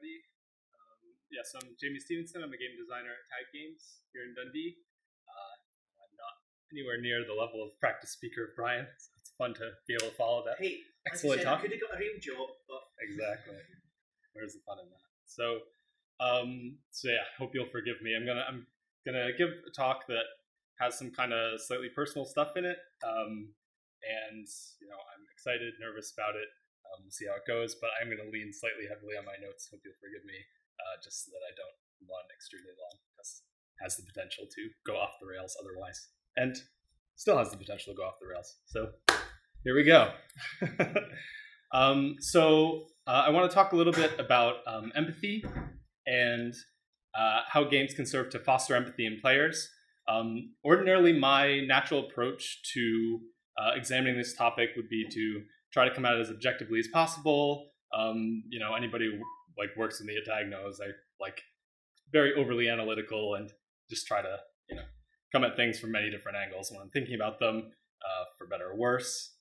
everybody. Yes, I'm Jamey Stevenson. I'm a game designer at Tag Games here in Dundee. I'm not anywhere near the level of practice speaker of Brian, so it's fun to be able to follow that. Hey, excellent like I said, talk. I could have got a real job, but Exactly. Where's the fun in that? So yeah, hope you'll forgive me. I'm gonna give a talk that has some kind of slightly personal stuff in it, and I'm excited, nervous about it. We'll see how it goes, but I'm going to lean slightly heavily on my notes. Hope you'll forgive me, just so that I don't run extremely long, because it has the potential to go off the rails otherwise, and still has the potential to go off the rails. So here we go. I want to talk a little bit about empathy and how games can serve to foster empathy in players. Ordinarily, my natural approach to examining this topic would be to try to come at it as objectively as possible. Anybody who works in the tag knows I very overly analytical and just try to come at things from many different angles when I'm thinking about them, for better or worse.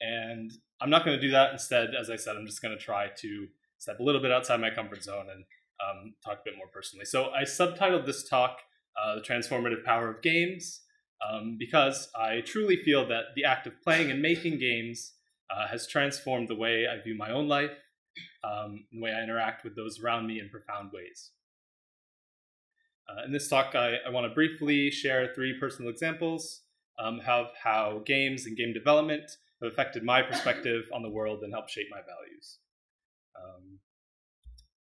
And I'm not going to do that. Instead, as I said, I'm just going to try to step a little bit outside my comfort zone and talk a bit more personally. So I subtitled this talk The Transformative Power of Games, because I truly feel that the act of playing and making games has transformed the way I view my own life, the way I interact with those around me in profound ways. In this talk, I want to briefly share 3 personal examples of how games and game development have affected my perspective on the world and helped shape my values.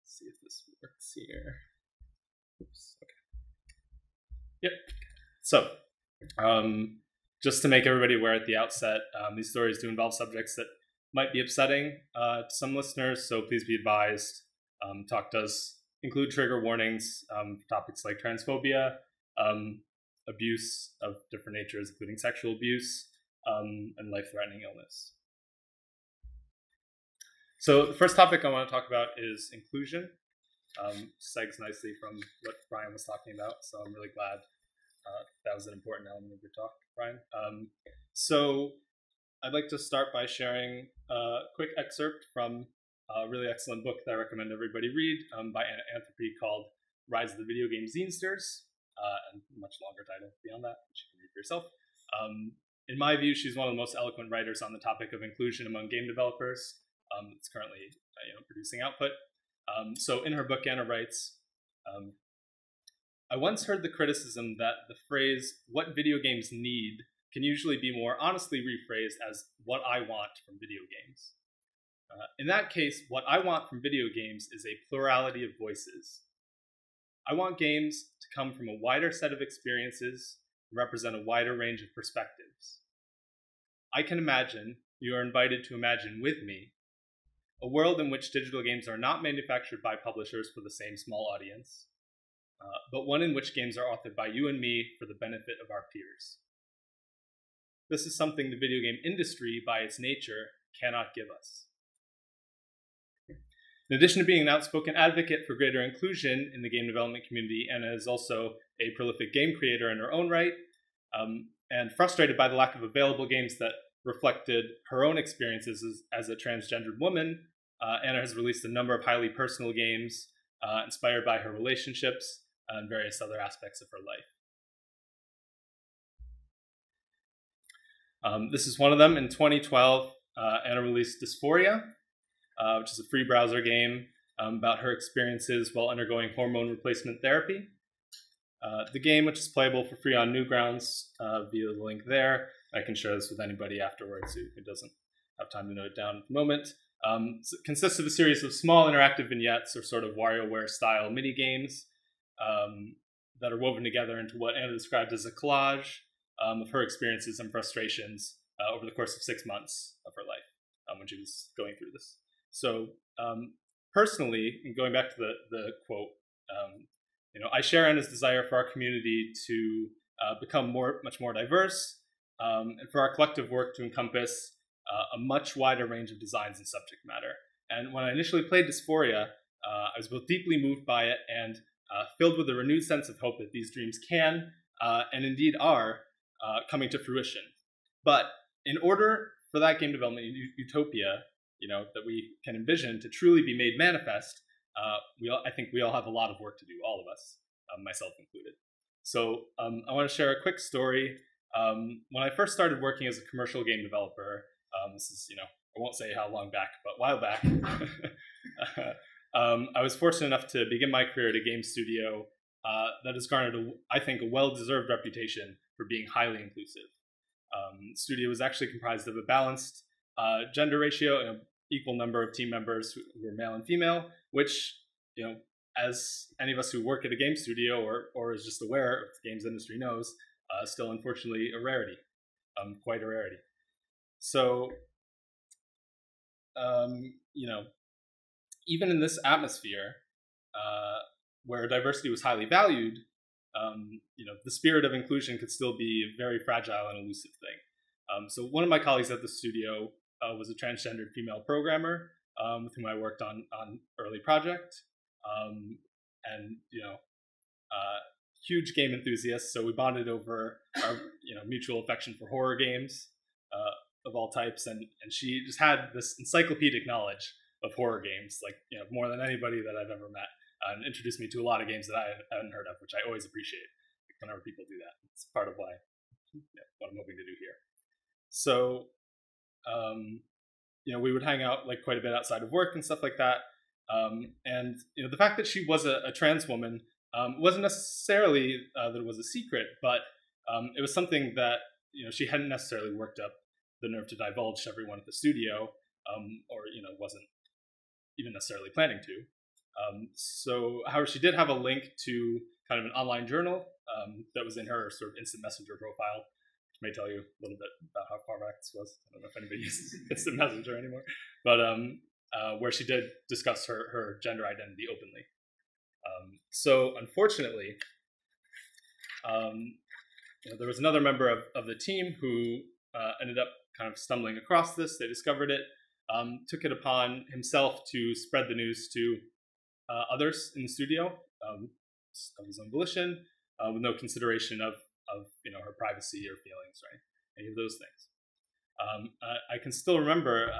Let's see if this works here. Oops, okay. Yep. So, just to make everybody aware at the outset, these stories do involve subjects that might be upsetting to some listeners, so please be advised. Talk does include trigger warnings for topics like transphobia, abuse of different natures, including sexual abuse, and life-threatening illness. So the first topic I want to talk about is inclusion. Segs nicely from what Brian was talking about, so I'm really glad that was an important element of your talk, Brian. So I'd like to start by sharing a quick excerpt from a really excellent book that I recommend everybody read by Anthropy called Rise of the Video Game Zinesters, and a much longer title beyond that, which you can read for yourself. In my view, she's one of the most eloquent writers on the topic of inclusion among game developers. It's currently producing output. So in her book, Anna writes, I once heard the criticism that the phrase, what video games need, can usually be more honestly rephrased as what I want from video games. In that case, what I want from video games is a plurality of voices. I want games to come from a wider set of experiences and represent a wider range of perspectives. I can imagine, you are invited to imagine with me, a world in which digital games are not manufactured by publishers for the same small audience, but one in which games are authored by you and me for the benefit of our peers. This is something the video game industry, by its nature, cannot give us. In addition to being an outspoken advocate for greater inclusion in the game development community, Anna is also a prolific game creator in her own right, and frustrated by the lack of available games that reflected her own experiences as a transgendered woman, Anna has released a number of highly personal games inspired by her relationships and various other aspects of her life. This is one of them. In 2012, Anna released Dysphoria, which is a free browser game about her experiences while undergoing hormone replacement therapy. The game, which is playable for free on Newgrounds via the link there. I can share this with anybody afterwards who doesn't have time to note it down at the moment. So it consists of a series of small interactive vignettes or sort of WarioWare-style mini-games that are woven together into what Anna described as a collage of her experiences and frustrations over the course of 6 months of her life when she was going through this. So personally, and going back to the quote, I share Anna's desire for our community to become much more diverse, and for our collective work to encompass a much wider range of designs and subject matter. And when I initially played Dysphoria, I was both deeply moved by it and filled with a renewed sense of hope that these dreams can, and indeed are, coming to fruition. But in order for that game development utopia, that we can envision to truly be made manifest, I think we all have a lot of work to do, all of us, myself included. So I want to share a quick story. When I first started working as a commercial game developer, this is, I won't say how long back, but a while back, I was fortunate enough to begin my career at a game studio that has garnered, I think, a well-deserved reputation for being highly inclusive. The studio was actually comprised of a balanced gender ratio and an equal number of team members who were male and female, which, as any of us who work at a game studio or is just aware of the games industry knows, still unfortunately a rarity, quite a rarity. So, even in this atmosphere where diversity was highly valued, the spirit of inclusion could still be a very fragile and elusive thing. So one of my colleagues at the studio was a transgendered female programmer with whom I worked on early project, and huge game enthusiasts. So we bonded over our mutual affection for horror games of all types, and she just had this encyclopedic knowledge of horror games, like more than anybody that I've ever met, and introduced me to a lot of games that I hadn't heard of, which I always appreciate whenever people do that. It's part of what I'm hoping to do here. So, we would hang out like quite a bit outside of work and stuff like that. And the fact that she was a trans woman wasn't necessarily that it was a secret, but it was something that she hadn't necessarily worked up the nerve to divulge to everyone at the studio, or wasn't even necessarily planning to. So, however, she did have a link to kind of an online journal that was in her sort of instant messenger profile, which may tell you a little bit about how far back this was. I don't know if anybody uses instant messenger anymore, but where she did discuss her gender identity openly. So, unfortunately, there was another member of the team who ended up kind of stumbling across this. They discovered it, took it upon himself to spread the news to others in the studio of his own volition, with no consideration of her privacy or feelings, right? Any of those things. I can still remember,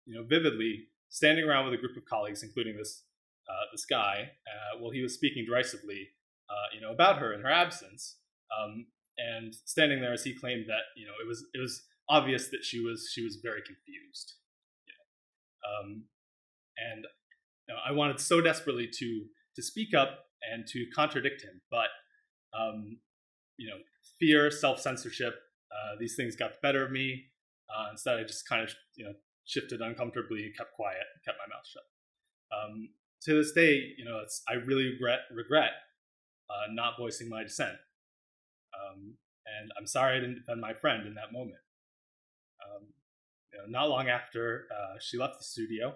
vividly standing around with a group of colleagues, including this guy, while he was speaking derisively, about her in her absence, and standing there as he claimed that it was obvious that she was very confused, and I wanted so desperately to speak up and to contradict him, but fear, self-censorship, these things got the better of me. Instead, I just kind of shifted uncomfortably, kept quiet, kept my mouth shut. To this day, I really regret not voicing my dissent, and I'm sorry I didn't defend my friend in that moment. Not long after she left the studio,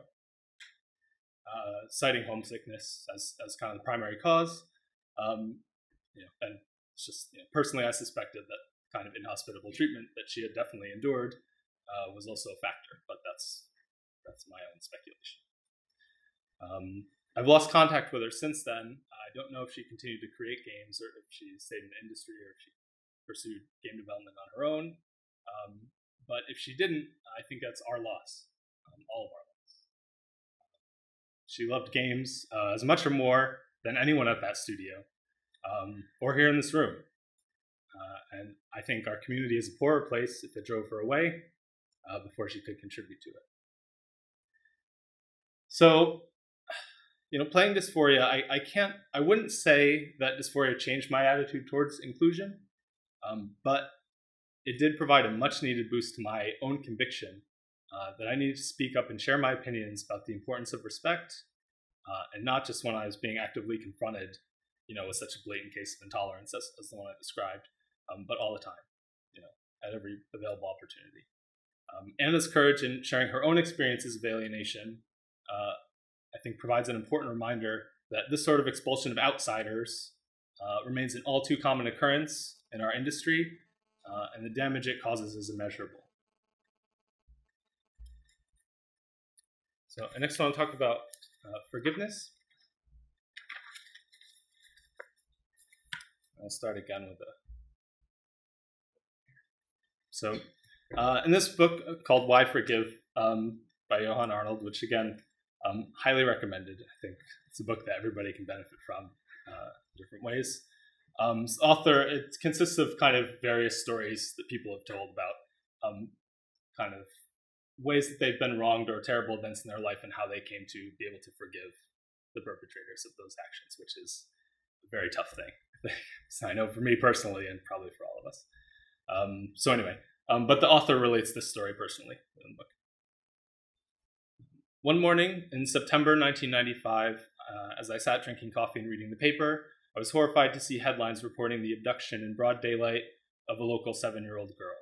citing homesickness as kind of the primary cause, and it's just personally, I suspected that kind of inhospitable treatment that she had definitely endured was also a factor, but that's my own speculation. I've lost contact with her since then. I don't know if she continued to create games or if she stayed in the industry or if she pursued game development on her own. But if she didn't, I think that's our loss, all of our loss. She loved games as much or more than anyone at that studio, or here in this room. And I think our community is a poorer place if it drove her away before she could contribute to it. So, playing Dysphoria, I wouldn't say that Dysphoria changed my attitude towards inclusion, but it did provide a much needed boost to my own conviction that I needed to speak up and share my opinions about the importance of respect, and not just when I was being actively confronted, with such a blatant case of intolerance as the one I described, but all the time, at every available opportunity. Anna's courage in sharing her own experiences of alienation, I think, provides an important reminder that this sort of expulsion of outsiders remains an all too common occurrence in our industry, and the damage it causes is immeasurable. So next I want to talk about forgiveness. I'll start again with So in this book called Why Forgive by Johan Arnold, which again, highly recommended, I think, it's a book that everybody can benefit from in different ways. Author, it consists of kind of various stories that people have told about kind of ways that they've been wronged or terrible events in their life and how they came to be able to forgive the perpetrators of those actions, which is a very tough thing. So I know for me personally, and probably for all of us. So anyway, but the author relates this story personally in the book. One morning in September 1995, as I sat drinking coffee and reading the paper, I was horrified to see headlines reporting the abduction in broad daylight of a local 7-year-old girl.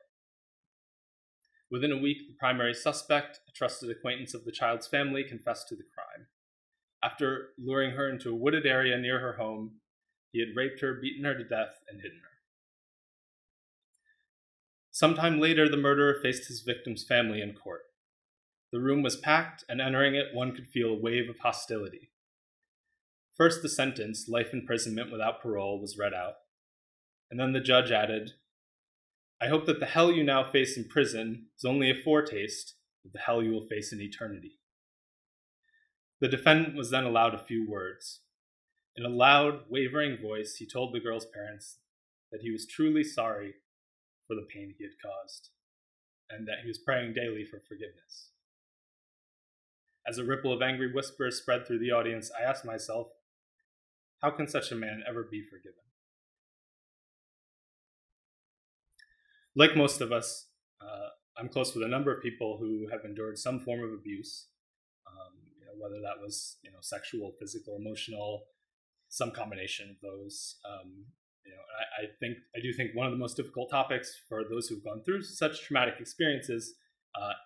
Within a week, the primary suspect, a trusted acquaintance of the child's family, confessed to the crime. After luring her into a wooded area near her home, he had raped her, beaten her to death, and hidden her. Sometime later, the murderer faced his victim's family in court. The room was packed, and entering it, one could feel a wave of hostility. First, the sentence, life imprisonment without parole, was read out. And then the judge added, "I hope that the hell you now face in prison is only a foretaste of the hell you will face in eternity." The defendant was then allowed a few words. In a loud, wavering voice, he told the girl's parents that he was truly sorry for the pain he had caused, and that he was praying daily for forgiveness. As a ripple of angry whispers spread through the audience, I asked myself, how can such a man ever be forgiven? Like most of us, I'm close with a number of people who have endured some form of abuse, whether that was sexual, physical, emotional, some combination of those. I do think one of the most difficult topics for those who've gone through such traumatic experiences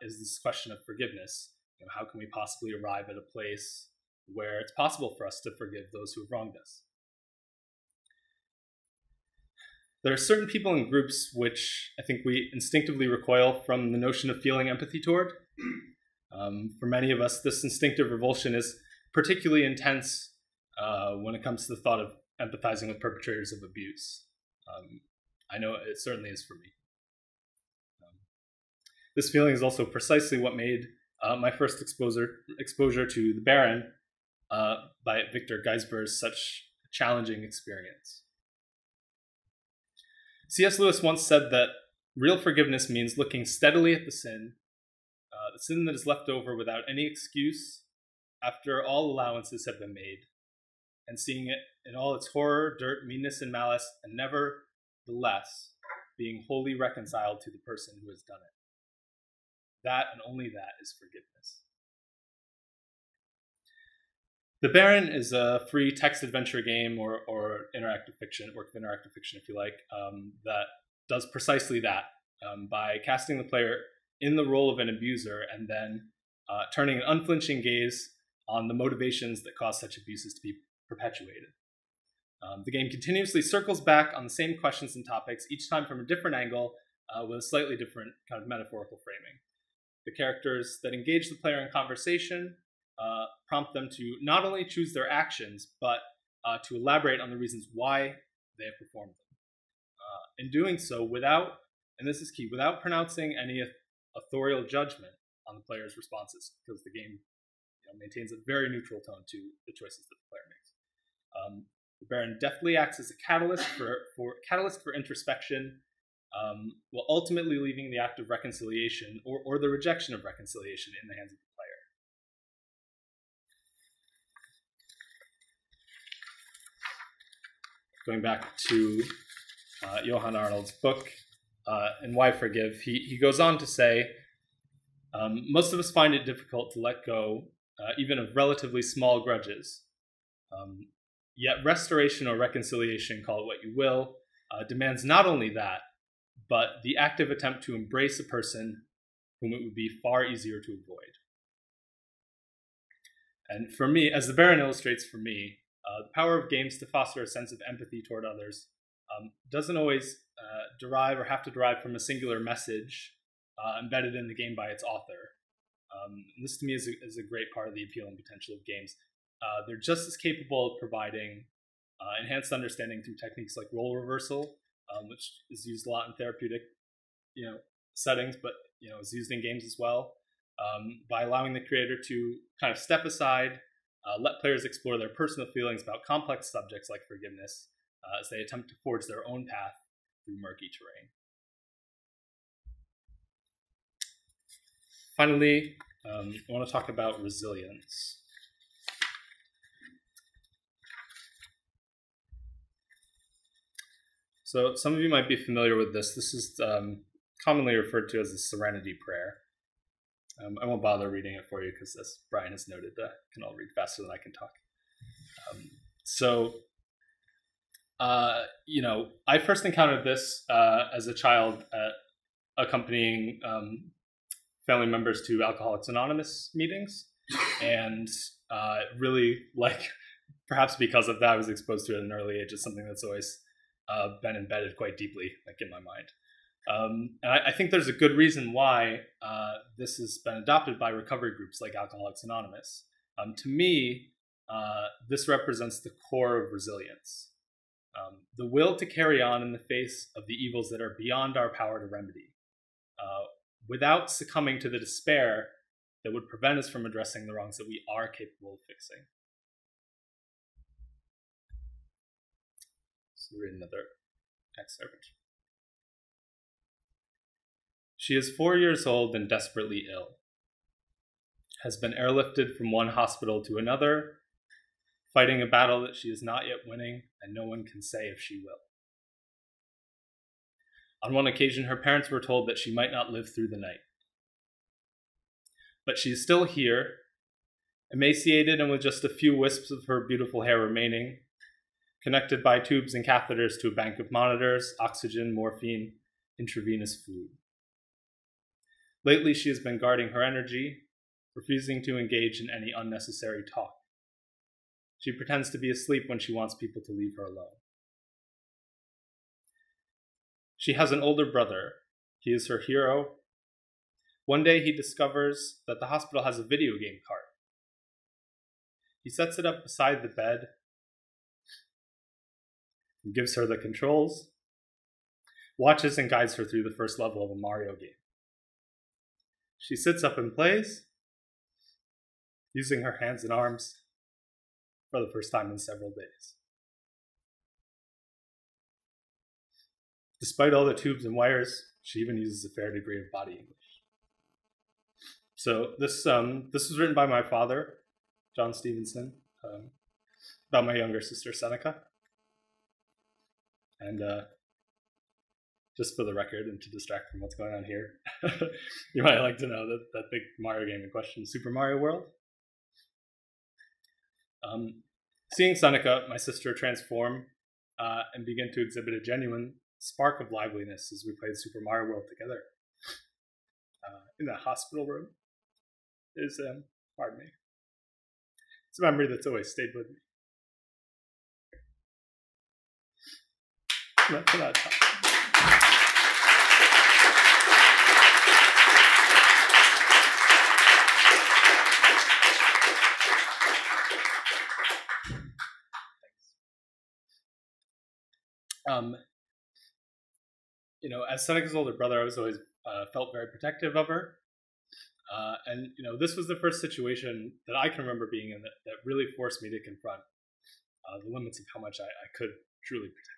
is this question of forgiveness. How can we possibly arrive at a place where it's possible for us to forgive those who have wronged us? There are certain people and groups which I think we instinctively recoil from the notion of feeling empathy toward. For many of us, this instinctive revulsion is particularly intense when it comes to the thought of empathizing with perpetrators of abuse. I know it certainly is for me. This feeling is also precisely what made my first exposure to The Baron by Victor Geisber's such a challenging experience. C.S. Lewis once said that real forgiveness means looking steadily at the sin that is left over without any excuse after all allowances have been made, and seeing it in all its horror, dirt, meanness, and malice, and nevertheless being wholly reconciled to the person who has done it. That and only that is forgiveness. The Baron is a free text adventure game or interactive fiction, work of interactive fiction, if you like, that does precisely that by casting the player in the role of an abuser and then turning an unflinching gaze on the motivations that cause such abuses to be perpetuated. The game continuously circles back on the same questions and topics, each time from a different angle with a slightly different kind of metaphorical framing. The characters that engage the player in conversation prompt them to not only choose their actions, but to elaborate on the reasons why they have performed them. In doing so, without, and this is key, without pronouncing any authorial judgment on the player's responses, because the game maintains a very neutral tone to the choices that the player makes. The Baron deftly acts as a catalyst for introspection, while ultimately leaving the act of reconciliation or the rejection of reconciliation in the hands of the player. Going back to Johann Arnold's book, and Why Forgive, he goes on to say, most of us find it difficult to let go even of relatively small grudges. Yet restoration or reconciliation, call it what you will, demands not only that, but the active attempt to embrace a person whom it would be far easier to avoid. And for me, as the Baron illustrates for me, the power of games to foster a sense of empathy toward others doesn't always derive or have to derive from a singular message embedded in the game by its author. This to me is a great part of the appeal and potential of games. They're just as capable of providing enhanced understanding through techniques like role reversal, which is used a lot in therapeutic settings, but is used in games as well, by allowing the creator to kind of step aside let players explore their personal feelings about complex subjects like forgiveness as they attempt to forge their own path through murky terrain. Finally, I want to talk about resilience. So some of you might be familiar with this. This is commonly referred to as the Serenity Prayer. I won't bother reading it for you because, as Brian has noted, I can all read faster than I can talk. I first encountered this as a child accompanying family members to Alcoholics Anonymous meetings, and really, perhaps because of that, I was exposed to it at an early age. It's something that's always been embedded quite deeply, in my mind. And I think there's a good reason why this has been adopted by recovery groups like Alcoholics Anonymous. To me, this represents the core of resilience. The will to carry on in the face of the evils that are beyond our power to remedy, without succumbing to the despair that would prevent us from addressing the wrongs that we are capable of fixing. So read another excerpt. She is 4 years old and desperately ill, has been airlifted from one hospital to another, fighting a battle that she is not yet winning, and no one can say if she will. On one occasion, her parents were told that she might not live through the night. But she is still here, emaciated and with just a few wisps of her beautiful hair remaining, connected by tubes and catheters to a bank of monitors, oxygen, morphine, intravenous food. Lately, she has been guarding her energy, refusing to engage in any unnecessary talk. She pretends to be asleep when she wants people to leave her alone. She has an older brother. He is her hero. One day he discovers that the hospital has a video game cart. He sets it up beside the bed and gives her the controls, watches and guides her through the first level of a Mario game. She sits up and plays, using her hands and arms for the first time in several days. Despite all the tubes and wires, she even uses a fair degree of body English. So this was written by my father, Jamey Stevenson, about my younger sister, Seneca. And just for the record, and to distract from what's going on here, you might like to know that big Mario game in question, Super Mario World. Seeing Seneca, my sister, transform and begin to exhibit a genuine spark of liveliness as we played Super Mario World together in that hospital room is, pardon me, it's a memory that's always stayed with me. For that time. As Seneca's older brother, I was always felt very protective of her. And this was the first situation that I can remember being in that really forced me to confront the limits of how much I could truly protect her.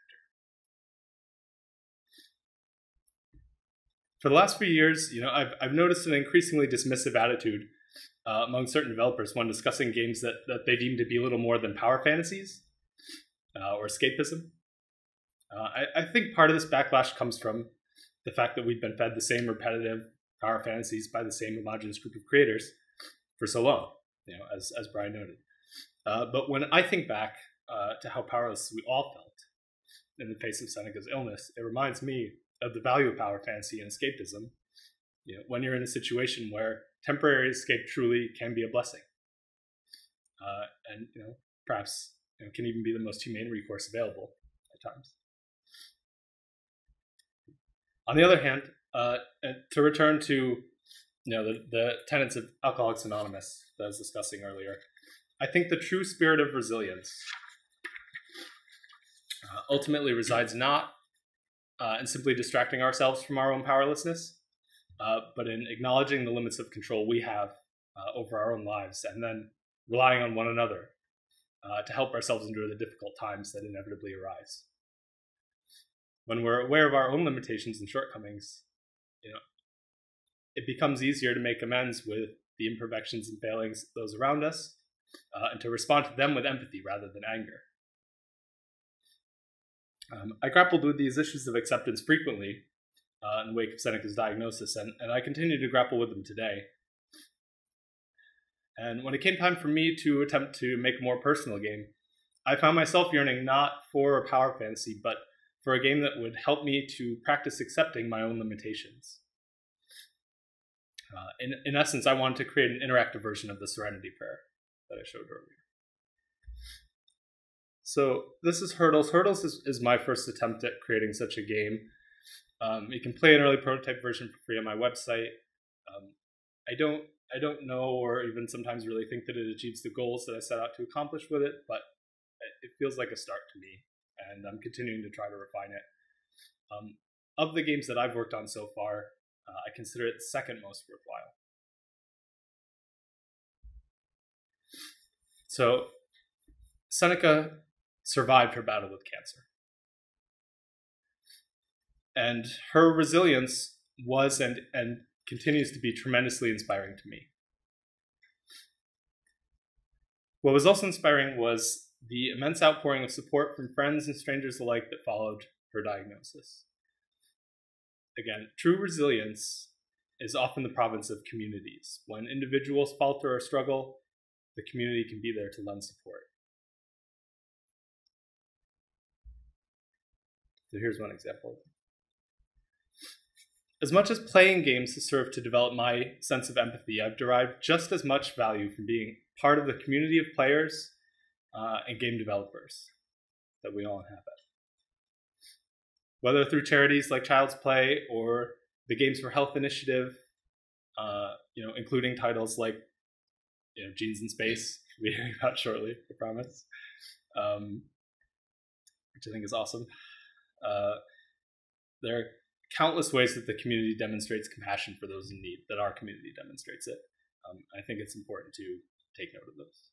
For the last few years, I've noticed an increasingly dismissive attitude among certain developers when discussing games that they deem to be little more than power fantasies or escapism. I think part of this backlash comes from the fact that we've been fed the same repetitive power fantasies by the same homogenous group of creators for so long, as Brian noted. But when I think back to how powerless we all felt in the face of Seneca's illness, it reminds me of the value of power fantasy and escapism. When you're in a situation where temporary escape truly can be a blessing, and perhaps can even be the most humane recourse available at times. On the other hand, to return to the tenets of Alcoholics Anonymous that I was discussing earlier, I think the true spirit of resilience ultimately resides not in simply distracting ourselves from our own powerlessness, but in acknowledging the limits of control we have over our own lives, and then relying on one another to help ourselves endure the difficult times that inevitably arise. When we're aware of our own limitations and shortcomings, it becomes easier to make amends with the imperfections and failings of those around us, and to respond to them with empathy rather than anger. I grappled with these issues of acceptance frequently in the wake of Seneca's diagnosis, and I continue to grapple with them today. And when it came time for me to attempt to make a more personal game, I found myself yearning not for a power fantasy, but for a game that would help me to practice accepting my own limitations. In essence, I wanted to create an interactive version of the Serenity Prayer that I showed earlier. So this is Hurdles. Hurdles is my first attempt at creating such a game. You can play an early prototype version for free on my website. I don't know, or even sometimes really think that it achieves the goals that I set out to accomplish with it, but it feels like a start to me, and I'm continuing to try to refine it. Of the games that I've worked on so far, I consider it the second most worthwhile. So Seneca survived her battle with cancer, and her resilience was and continues to be tremendously inspiring to me. What was also inspiring was the immense outpouring of support from friends and strangers alike that followed her diagnosis. Again, true resilience is often the province of communities. When individuals falter or struggle, the community can be there to lend support. So here's one example. As much as playing games has served to develop my sense of empathy, I've derived just as much value from being part of the community of players and game developers that we all inhabit. Whether through charities like Child's Play or the Games for Health initiative, including titles like Genes in Space, we'll be hearing about shortly, I promise, which I think is awesome. There are countless ways that the community demonstrates compassion for those in need, that our community demonstrates it. I think it's important to take note of those.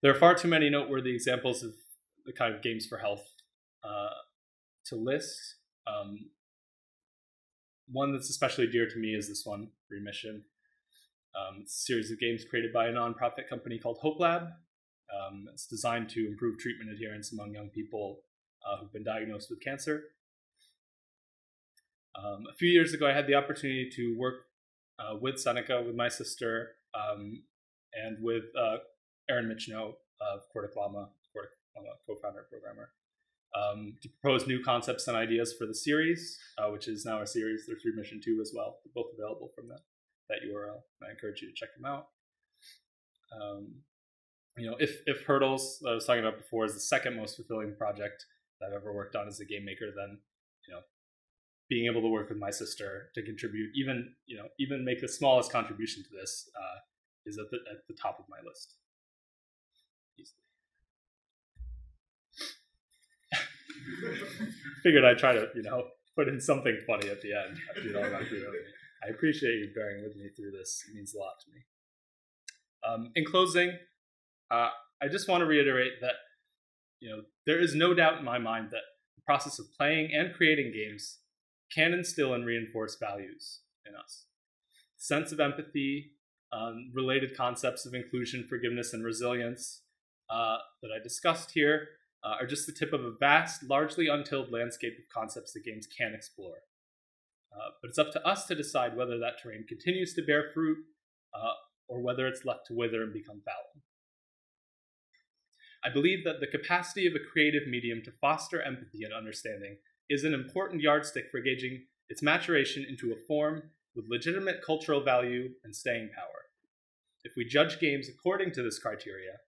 There are far too many noteworthy examples of the kind of games for health to list. One that's especially dear to me is this one, Remission. It's a series of games created by a nonprofit company called Hope Lab. It's designed to improve treatment adherence among young people who've been diagnosed with cancer. A few years ago, I had the opportunity to work with Seneca, with my sister, and with Erin Michno of Corticlama, co-founder and programmer, to propose new concepts and ideas for the series, which is now a series. There's Remission 2 as well, both available from that URL. I encourage you to check them out. If Hurdles, that I was talking about before, is the second most fulfilling project that I've ever worked on as a game maker, then being able to work with my sister to contribute, even make the smallest contribution to this, is at the top of my list. Figured I'd try to put in something funny at the end. I appreciate you bearing with me through this. It means a lot to me. In closing, I just want to reiterate that there is no doubt in my mind that the process of playing and creating games can instill and reinforce values in us. Sense of empathy, related concepts of inclusion, forgiveness, and resilience that I discussed here are just the tip of a vast, largely untilled landscape of concepts that games can explore. But it's up to us to decide whether that terrain continues to bear fruit or whether it's left to wither and become fallow. I believe that the capacity of a creative medium to foster empathy and understanding is an important yardstick for gauging its maturation into a form with legitimate cultural value and staying power. If we judge games according to this criteria,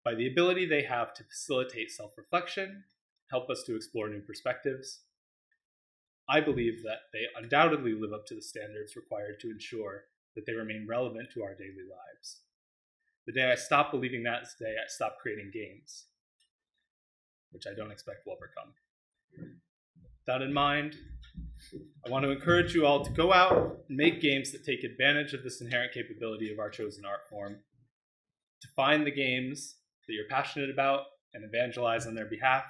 by the ability they have to facilitate self-reflection, help us to explore new perspectives, I believe that they undoubtedly live up to the standards required to ensure that they remain relevant to our daily lives. The day I stop believing that is the day I stop creating games, which I don't expect will ever come. that in mind, I want to encourage you all to go out and make games that take advantage of this inherent capability of our chosen art form, to find the games that you're passionate about and evangelize on their behalf,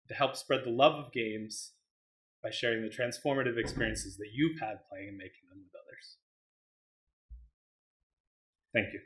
to help spread the love of games by sharing the transformative experiences that you've had playing and making them with others. Thank you.